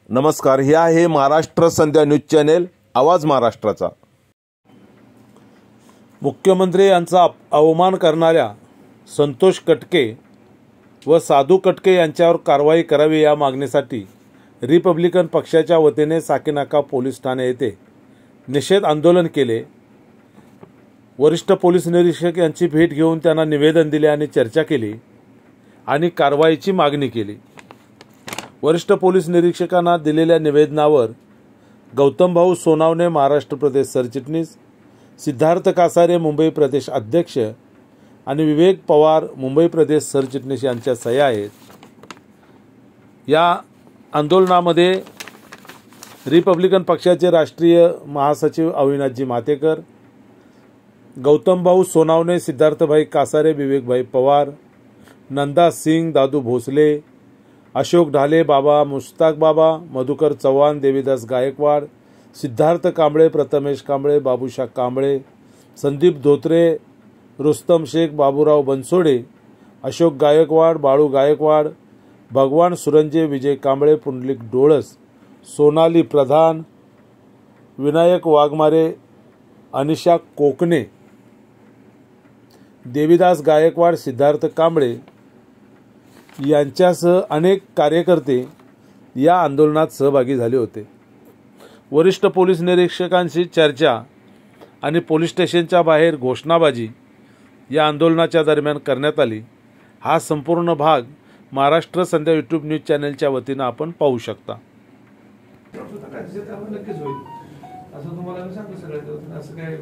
नमस्कार, हे आहे महाराष्ट्र संध्या न्यूज चॅनेल, आवाज महाराष्ट्राचा। मुख्यमंत्री यांचा अवमान करणाऱ्या संतोष कटके व साधू कटके यांच्यावर कारवाई करावी या मागणीसाठी रिपब्लिकन पक्षाच्या वतीने साकीनाका पोलीस ठाणे येथे निषेध आंदोलन केले। वरिष्ठ पोलीस निरीक्षक यांची भेट घेऊन त्यांना निवेदन दिले आणि चर्चा केली आणि कारवाईची मागणी केली। वरिष्ठ पोलीस निरीक्षकांना दिलेल्या निवेदनावर गौतमभाऊ सोनावणे महाराष्ट्र प्रदेश सरचिटणीस, सिद्धार्थ कासारे मुंबई प्रदेश अध्यक्ष आणि विवेक पवार मुंबई प्रदेश सरचिटणीस यांच्या सह्या आहेत। या आंदोलनामध्ये रिपब्लिकन पक्षाचे राष्ट्रीय महासचिव अविनाशजी मातेकर, गौतमभाऊ सोनावणे, सिद्धार्थभाई कासारे, विवेकभाई पवार, नंदा सिंग, दादू भोसले, अशोक ढाले, बाबा मुश्ताक बाबा, मधुकर चव्हाण, देवीदास गायकवाड, सिद्धार्थ कांबळे, प्रथमेश कांबळे, बाबूशाह कांबळे, संदीप धोत्रे, रुस्तम शेख, बाबूराव बनसोडे, अशोक गायकवाड, बाळू गायकवाड, भगवान सुरंजे, विजय कांबळे, पुंडलिक डोळस, सोनाली प्रधान, विनायक वाघमारे, अनिशा कोकणे, देवीदास गायकवाड, सिद्धार्थ कांबळे यांच्यासह अनेक कार्यकर्ते या आंदोलनात सहभागी झाले होते। वरिष्ठ पोलीस निरीक्षकांशी चर्चा आणि पोलीस स्टेशनच्या बाहेर घोषणाबाजी या आंदोलनाच्या दरम्यान करण्यात आली। हा संपूर्ण भाग महाराष्ट्र संध्या यूट्यूब न्यूज चॅनलच्या वतीने आपण पाहू शकता। असं तुम्हाला मी सांगतो सगळ्यात, असं काय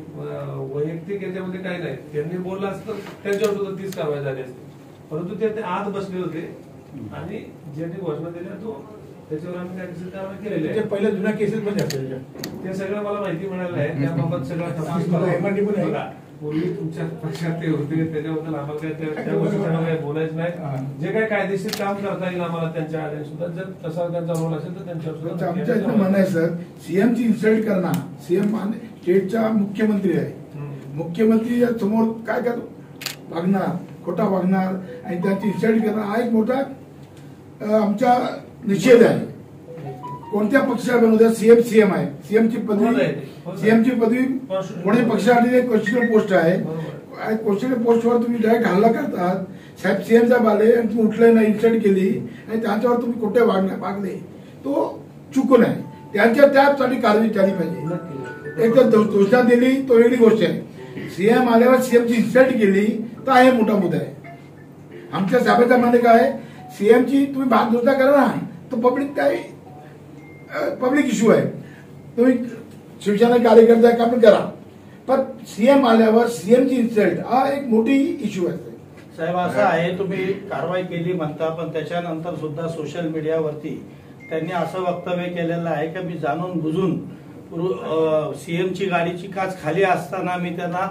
वैयक्तिक याच्यामध्ये काही नाही। त्यांनी बोललं असतं त्यांच्यावर सुद्धा 30 कारवाई झाली असते, परंतु ते आत बसले होते आणि ज्यांनी घोषणा दिल्या तो त्याच्यावर आम्ही काय कारवाई केलेली आहे। पहिल्या जुन्या केसेस मध्ये ते सगळं मला माहिती मिळालं आहे, त्याबाबत सगळा तपास करा। पूर्वी तुमच्या पक्षात ते होते, त्याच्याबद्दल आम्हाला काय त्या गोष्टींना काही बोलायचं नाही। जे काही कायदेशीर काम करता येईल आम्हाला त्यांच्या आले सुद्धा, जर तसा त्यांचा रोल असेल तर त्यांच्यावर सुद्धा आमच्या म्हणणं आहे सर, सीएमची इन्सल्ट करणं, सीएम स्टेटचा मुख्यमंत्री आहे, मुख्यमंत्री समोर काय करतो वागणार, खोटा वागणार आणि त्यांची इन्सल्ट करणं हा एक मोठा आमचा निषेध आहे। कोणत्या पक्षामध्ये सीएम आहे, सीएमची पदवी कोणत्या पक्षासाठी कॉन्स्टिट्युशनल पोस्ट आहे, कॉन्स्टिट्युशनल पोस्टवर तुम्ही डायरेक्ट हल्ला करतात। साहेब सीएमचा बाले आणि तुम्ही उठले नाही, इन्सल्ट केली आणि त्यांच्यावर तुम्ही कुठे वागले, तो चुकून आहे। त्यांच्या त्यासाठी कारवाई झाली पाहिजे। एक तर घोषणा दिली तो वेगळी गोष्ट आहे, सीएम आल्यावर सीएमची इन्सल्ट केली तर हे मोठा मुद्दा आहे। आमच्या साहेबांच्या मध्ये काय, सीएमची तुम्ही भागदौडा करा ना, तो पब्लिक इश्यू आहे, तुम्ही शिवसेना कार्यकर्ता का पण करा, पण सीएम आल्यावर सीएमची इन्सल्ट हा एक मोठी इश्यू आहे। साहेब असं आहे, तुम्ही कारवाई केली म्हणता, पण त्याच्यानंतर सुद्धा सोशल मीडियावरती त्यांनी असं वक्तव्य केलेलं आहे की मी जाणून बुजून सीएमची गाडीची काच खाली असताना मी त्यांना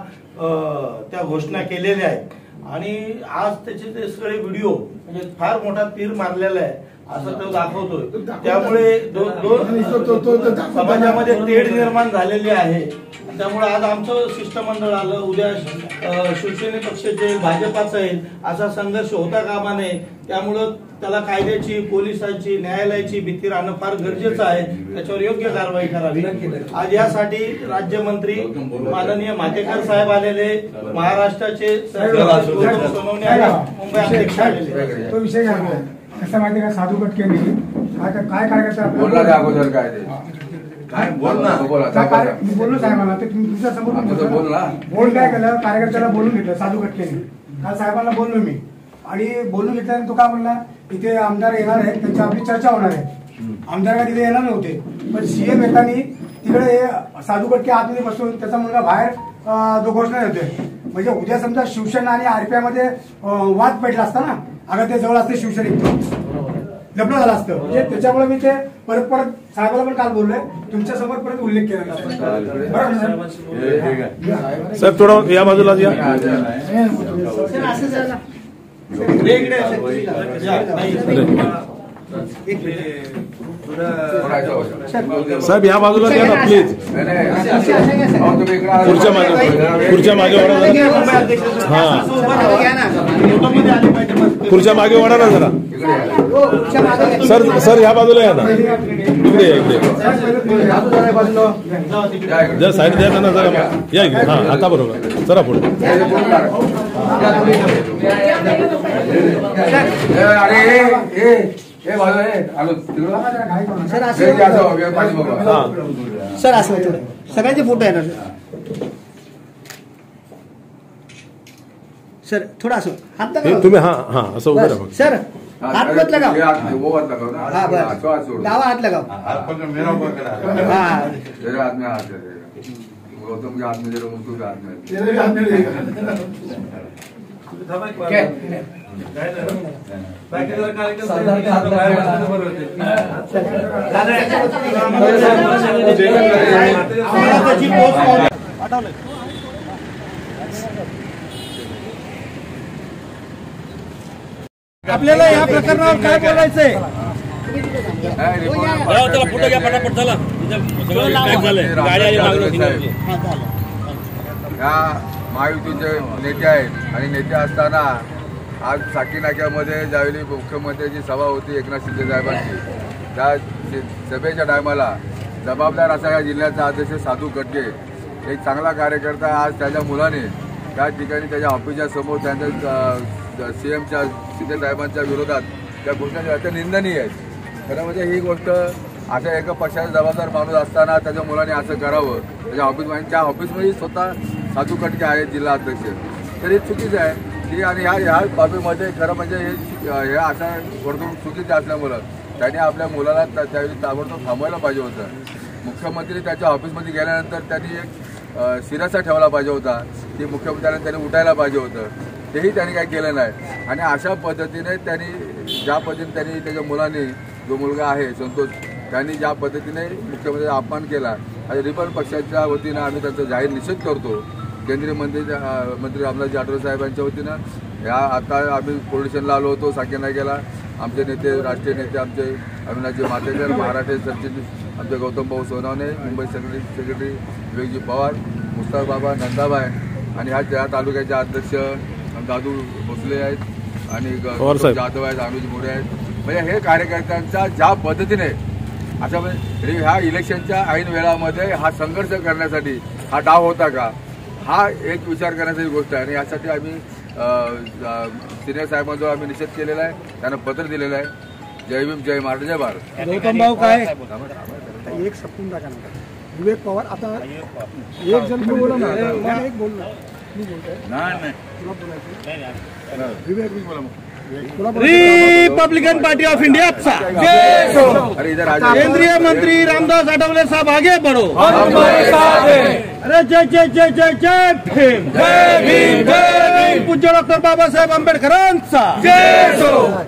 त्या घोषणा केलेल्या आहेत आणि आज त्याचे ते सगळे व्हिडिओ म्हणजे फार मोठा तीर मारलेला आहे असं तो दाखवतोय। त्यामुळे समाजामध्ये तेढ निर्माण झालेली आहे। त्यामुळे आज आमचं शिष्टमंडळ आलं, उद्या शिवसेने पक्षाचे भाजपाचा येईल, असा संघर्ष होता कामा नये। त्यामुळं त्याला कायद्याची, पोलिसांची, न्यायालयाची भीती राहणं फार गरजेचं आहे, त्याच्यावर योग्य कारवाई करावी। आज यासाठी राज्यमंत्री माननीय मातेकर साहेब आलेले, महाराष्ट्राचे सोनवणे मुंबई अध्यक्ष आलेले। तो विषय कसं माहिती का, साधू कटकेंनी काय कार्यकर्ता अगोदर काय बोल ना, मी बोललो साहेबांना, ते तुमच्या समोर बोल काय केलं, कार्यकर्त्याला बोलून घेतलं साधू कटकेंनी। काल साहेबांना बोललो मी आणि बोलून घेतल्यानंतर तो काय म्हणला, इथे आमदार येणार आहेत, त्यांची आपली चर्चा होणार आहे। आमदार काय तिथे येणार नव्हते, पण सीएम येतानी तिकडे साधू कटके आतमध्ये बसून त्याचा मुलगा बाहेर जो घोषणा देतोय, म्हणजे उद्या समजा शिवसेना आणि आरपीआयमध्ये वाद पेटला असता ना, अगर ते जवळ असते शिवसेनेत लग्न झालं असतं, म्हणजे त्याच्यामुळे मी ते परत साहेबाला पण काल बोललोय, तुमच्या समोर परत उल्लेख केला। साहेब थोडं या बाजूला या। साहेब या बाजूला द्या ना प्लीज. खुर्च्या मागे वळा जरा. हा खुर्च्या मागे वळा ना जरा. सर ह्या बाजूला या ना. इकडे या इकडे. जरा साईड द्या ना जरा. या इकडे. हा आता बरोबर. चला पुढे. सर असं सगळ्यांचे फोटो आहे ना सर. थोडा असं हात लगाओ. तुम्ही हा हा असं उभं राहा. सर हाथ मत लगाओ. वो मत लगाओ ना. हाँ बस दावा हाथ लगाओ. हाँ तेरे हाथ में हाथ है. गौतम के हाथ में जरा मुझको हाथ में. तेरे भी हाथ में रहेगा. आपल्याला या प्रकरणावर काय बोलायचंय? या महायुतीचे नेते आहेत आणि नेते असताना आज साकी नाक्यामध्ये ज्यावेळी मुख्यमंत्र्यांची सभा होती एकनाथ शिंदे साहेबांची, त्या सभेच्या टायमाला जबाबदार असा या जिल्ह्याचा अध्यक्ष साधू कटके, एक चांगला कार्यकर्ता, आज त्याच्या मुलाने त्या ठिकाणी त्याच्या ऑफिसच्या समोर त्यांच्या सीएमच्या शिंदे साहेबांच्या विरोधात त्या घोषणा त्या निंदनीय आहेत. खरं म्हणजे ही गोष्ट अशा एका पक्षाचा जबाबदार माणूस असताना त्याच्या मुलाने असं करावं. त्याच्या ऑफिसमध्ये त्या ऑफिसमध्ये स्वतः साधू कटके आहेत जिल्हा अध्यक्ष, तर हे चुकीचं आहे की. आणि ह्या बाबीमध्ये खरं म्हणजे हे असा वर्तवणूक चुकीचं असल्यामुळं त्यांनी आपल्या मुलाला त्यावेळी ताबडतोब थांबवायला पाहिजे होतं. मुख्यमंत्री त्याच्या ऑफिसमध्ये गेल्यानंतर त्यांनी एक शिरासा ठेवला पाहिजे होता की मुख्यमंत्र्यांनी त्यांनी उठायला पाहिजे होतं. तेही त्यांनी काही केलं नाही. आणि अशा पद्धतीने ज्या पद्धतीने त्यांनी त्याच्या मुलाने, जो मुलगा आहे संतोष, त्यांनी ज्या पद्धतीने मुख्यमंत्र्यांचा अपमान केला, आणि रिपब्लिकन पक्षाच्या वतीनं आम्ही त्याचा जाहीर निषेध करतो. केंद्रीय मंत्री रामदासजी आठवले साहेबांच्या वतीनं आता आम्ही पोलीस स्टेशनला आलो होतो साकी नाक्याला. आमचे नेते, राष्ट्रीय नेते आमचे अविनाशजी मातेकर, महाराष्ट्र सरचिटणीस आमचे गौतम भाऊ सोनवणे, मुंबई सेक्रेटरी विवेकजी पवार, मुस्ताक बाबा, नंदाबाई, आणि ह्या तालुक्याचे अध्यक्ष दादू भोसले आहेत आणि जाधव आहेत, अनुज मोरे आहेत. म्हणजे हे कार्यकर्त्यांचा ज्या पद्धतीने अशा म्हणजे ह्या इलेक्शनच्या ऐन वेळामध्ये हा संघर्ष करण्यासाठी हा डाव होता का, हा एक विचार करण्याची गोष्ट आहे. आणि यासाठी आम्ही सिनियर साहेबांजवळ आम्ही निषेध केलेला आहे, त्यांना पत्र दिलेलं आहे. जय भीम, जय महाराष्ट्र, जय भारत. गौतम भाऊ काय एक सपून टाका ना. विवेक पवार आता एक जण बोला ना. एक बोल ना. रिपब्लिकन पार्टी ऑफ इंडिया केंद्रीय मंत्री रामदास आठवले साहब आगे बढ़ो. अरे जय जय जय जय जय भीम, जय भीम, जय भीम. पूज्य डॉक्टर बाबासाहेब आंबेडकरांचा.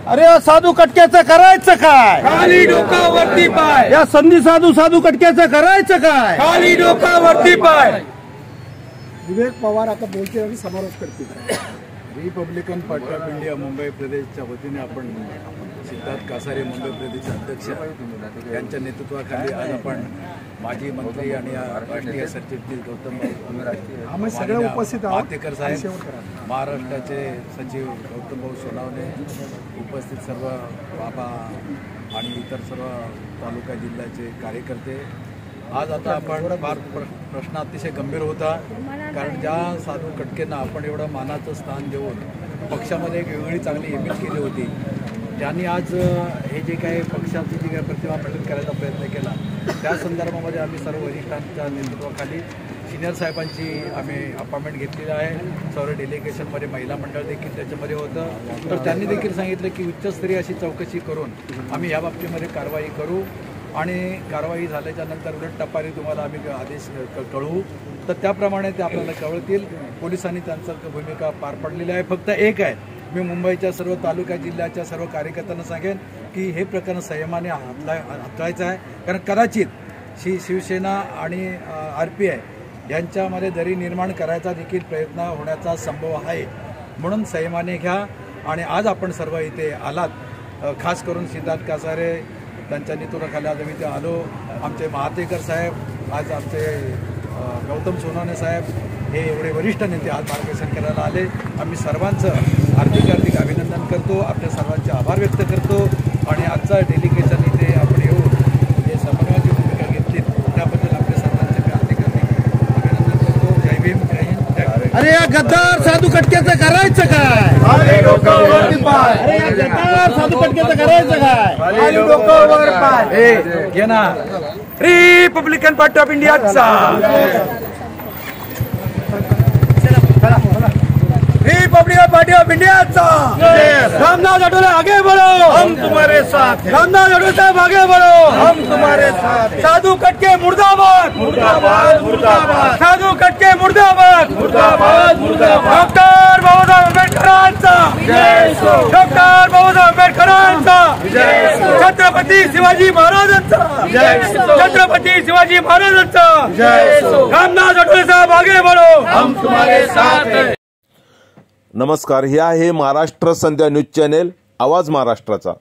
अरे साधू कटक्याचं करायचं काय? खाली डोकावरती पाय. या संधी साधू कटक्याचं करायचं काय? खाली डोकावरती पाय. विवेक पवार आता बोलतील आणि समारोप करतील. Republican party of India Mumbai प्रदेशच्या वतीने आपण सिद्धार्थ कासारे, मुंबई प्रदेश अध्यक्ष, यांच्या नेतृत्वाखाली आज आपण माजी मंत्री आणि राष्ट्रीय सरचिटणीस गौतम सगळे उपस्थित मातेकर साहेब, महाराष्ट्राचे सचिव गौतम भाऊ सोनवणे, उपस्थित सर्व बाबा आणि इतर सर्व तालुका जिल्ह्याचे कार्यकर्ते. आज आता आपण फार प्रश्न अतिशय गंभीर होता, कारण ज्या साधू कटकेंना आपण एवढं मानाचं स्थान देऊन पक्षामध्ये एक वेगळी चांगली इमेज केली होती, त्यांनी आज हे जे काही पक्षाची जी काही प्रतिमा प्रकट करायचा प्रयत्न केला, त्या संदर्भामध्ये आम्ही सर्व वरिष्ठांच्या नेतृत्वाखाली सिनियर साहेबांची आम्ही अपॉइंटमेंट घेतलेली आहे. सर्व डेलिगेशनमध्ये महिला मंडळ देखील त्याच्यामध्ये होतं. तर त्यांनी देखील सांगितलं की उच्चस्तरीय अशी चौकशी करून आम्ही या बाबतीमध्ये कारवाई करू आणि कारवाई झाल्याच्या नंतर उलट टपारी तुम्हाला आम्ही आदेश कळवू. तर त्याप्रमाणे ते आपल्याला कळवतील. पोलिसांनी त्यांचं भूमिका पार पडलेली आहे. फक्त एक आहे, मी मुंबईच्या सर्व तालुका जिल्ह्याच्या सर्व कार्यकर्त्यांना सांगेन की हे प्रकरण संयमाने हाताळायचं आहे, कारण कदाचित शिवसेना आणि RPI यांच्यामध्ये दरी निर्माण करायचा देखील प्रयत्न होण्याचा संभव आहे. म्हणून संयमाने घ्या. आणि आज आपण सर्व इथे आलात खास करून सिद्धार्थ कासारे त्यांच्या नेतृत्वाखाली आज आम्ही इथे आलो. आमचे महातेकर साहेब, आज आमचे गौतम सोनवणे साहेब हे एवढे वरिष्ठ नेते आज मार्गदर्शन करायला आले. आम्ही सर्वांचं हार्दिक अभिनंदन करतो, आपल्या सर्वांचे आभार व्यक्त करतो. आणि आजचा डेलिगेशन इथे आपण येऊन जे समन्वयाची भूमिका घेतली त्याबद्दल आपल्या सर्वांचे मी हार्दिक अभिनंदन करतो. जय भीम, जय हिंद, जय भारत. अरे या गद्दार साधू कटक्याचं करायचं काय? अरे या गद्दार साधू कटक्याचं करायचं काय? घे ना. रिपब्लिकन पार्टी ऑफ इंडियाचा, रिपब्लिकन पार्टी ऑफ इंडियाचा रामदास आठवले आगे बढ़ो, हम तुम्हारे साथ. रामदास आठवले साहब आगे बढ़ो, हम तुम्हारे साथ. साधू कटके मुर्दाबाद, मुर्दाबाद, मुर्दाबाद. साधू कटके मुर्दाबाद, मुर्दाबाद, मुर्दाबाद. डॉक्टर बाबासाहेब आंबेडकरांचा, डॉक्टर बाबासाहेब आंबेडकरांचा, छत्रपती शिवाजी महाराजांचा, छत्रपती शिवाजी महाराजांचा. रामदास आठवले साहब आगे बढ़ो, हम तुम्हारे साथ. नमस्कार, हे आहे महाराष्ट्र संध्या न्यूज चॅनेल आवाज महाराष्ट्राचा.